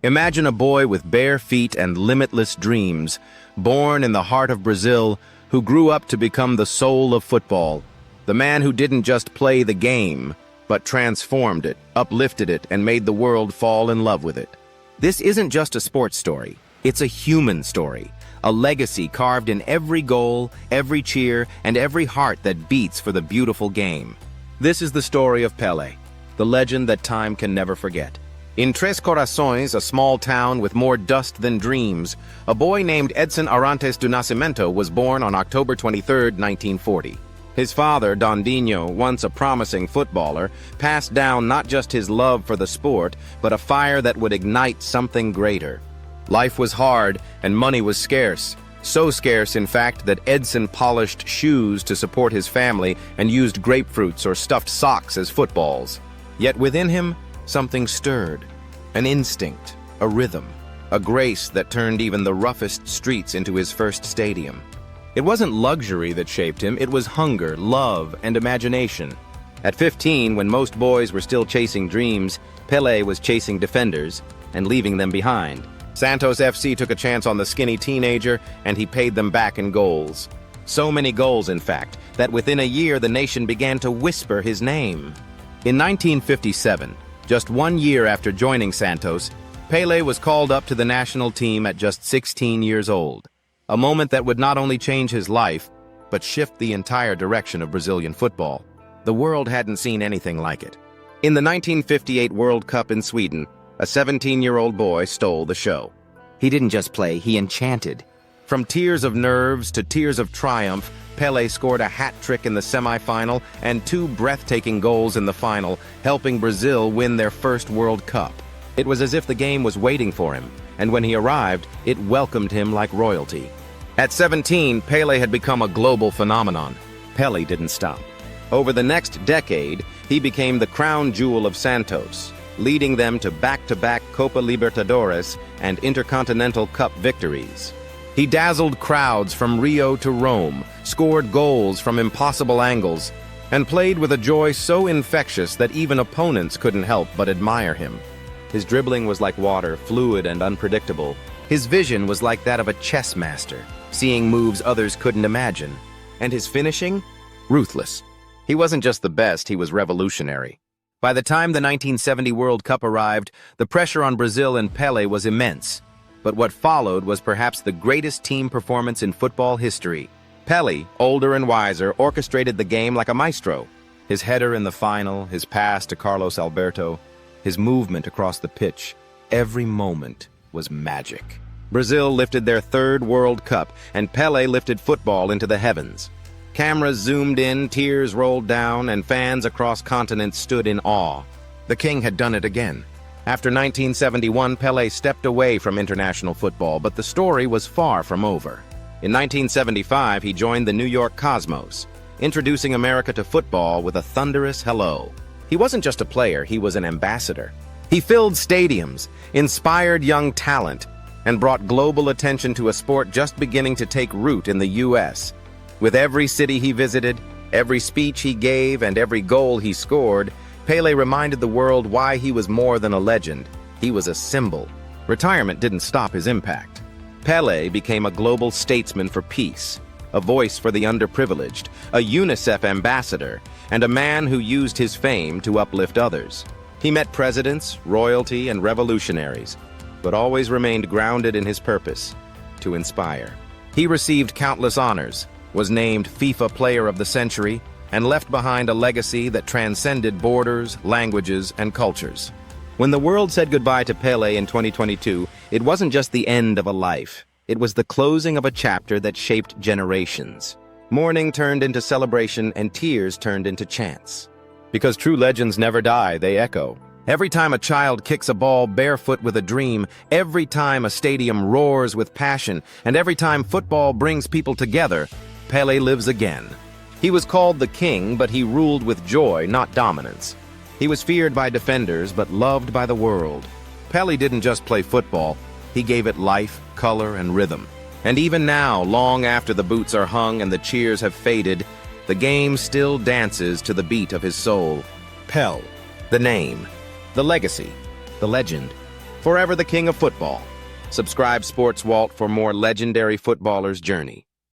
Imagine a boy with bare feet and limitless dreams, born in the heart of Brazil, who grew up to become the soul of football. The man who didn't just play the game, but transformed it, uplifted it, and made the world fall in love with it. This isn't just a sports story. It's a human story, a legacy carved in every goal, every cheer, and every heart that beats for the beautiful game. This is the story of Pelé, the legend that time can never forget. In Tres Corações, a small town with more dust than dreams, a boy named Edson Arantes do Nascimento was born on October 23, 1940. His father, Dondinho, once a promising footballer, passed down not just his love for the sport, but a fire that would ignite something greater. Life was hard and money was scarce. So scarce, in fact, that Edson polished shoes to support his family and used grapefruits or stuffed socks as footballs. Yet within him, something stirred. An instinct, a rhythm, a grace that turned even the roughest streets into his first stadium. It wasn't luxury that shaped him, it was hunger, love, and imagination. At 15, when most boys were still chasing dreams, Pelé was chasing defenders and leaving them behind. Santos FC took a chance on the skinny teenager, and he paid them back in goals. So many goals, in fact, that within a year the nation began to whisper his name. In 1957, just 1 year after joining Santos, Pelé was called up to the national team at just 16 years old. A moment that would not only change his life, but shift the entire direction of Brazilian football. The world hadn't seen anything like it. In the 1958 World Cup in Sweden, a 17-year-old boy stole the show. He didn't just play, he enchanted. From tears of nerves to tears of triumph, Pelé scored a hat trick in the semifinal and 2 breathtaking goals in the final, helping Brazil win their first World Cup. It was as if the game was waiting for him, and when he arrived, it welcomed him like royalty. At 17, Pelé had become a global phenomenon. Pelé didn't stop. Over the next decade, he became the crown jewel of Santos, leading them to back-to-back Copa Libertadores and Intercontinental Cup victories. He dazzled crowds from Rio to Rome, scored goals from impossible angles, and played with a joy so infectious that even opponents couldn't help but admire him. His dribbling was like water, fluid and unpredictable. His vision was like that of a chess master, seeing moves others couldn't imagine. And his finishing? Ruthless. He wasn't just the best, he was revolutionary. By the time the 1970 World Cup arrived, the pressure on Brazil and Pelé was immense. But what followed was perhaps the greatest team performance in football history. Pelé, older and wiser, orchestrated the game like a maestro. His header in the final, his pass to Carlos Alberto, his movement across the pitch, every moment was magic. Brazil lifted their 3rd World Cup, and Pelé lifted football into the heavens. Cameras zoomed in, tears rolled down, and fans across continents stood in awe. The king had done it again. After 1971, Pelé stepped away from international football, but the story was far from over. In 1975, he joined the New York Cosmos, introducing America to football with a thunderous hello. He wasn't just a player, he was an ambassador. He filled stadiums, inspired young talent, and brought global attention to a sport just beginning to take root in the U.S. With every city he visited, every speech he gave, and every goal he scored, Pelé reminded the world why he was more than a legend. He was a symbol. Retirement didn't stop his impact. Pelé became a global statesman for peace, a voice for the underprivileged, a UNICEF ambassador, and a man who used his fame to uplift others. He met presidents, royalty, and revolutionaries, but always remained grounded in his purpose, to inspire. He received countless honors, was named FIFA Player of the Century, and left behind a legacy that transcended borders, languages, and cultures. When the world said goodbye to Pelé in 2022, it wasn't just the end of a life. It was the closing of a chapter that shaped generations. Mourning turned into celebration, and tears turned into chants. Because true legends never die, they echo. Every time a child kicks a ball barefoot with a dream, every time a stadium roars with passion, and every time football brings people together, Pelé lives again. He was called the king, but he ruled with joy, not dominance. He was feared by defenders, but loved by the world. Pelé didn't just play football, he gave it life, color, and rhythm. And even now, long after the boots are hung and the cheers have faded, the game still dances to the beat of his soul. Pelé, the name, the legacy, the legend. Forever the king of football. Subscribe Sports Walt for more legendary footballers' journey.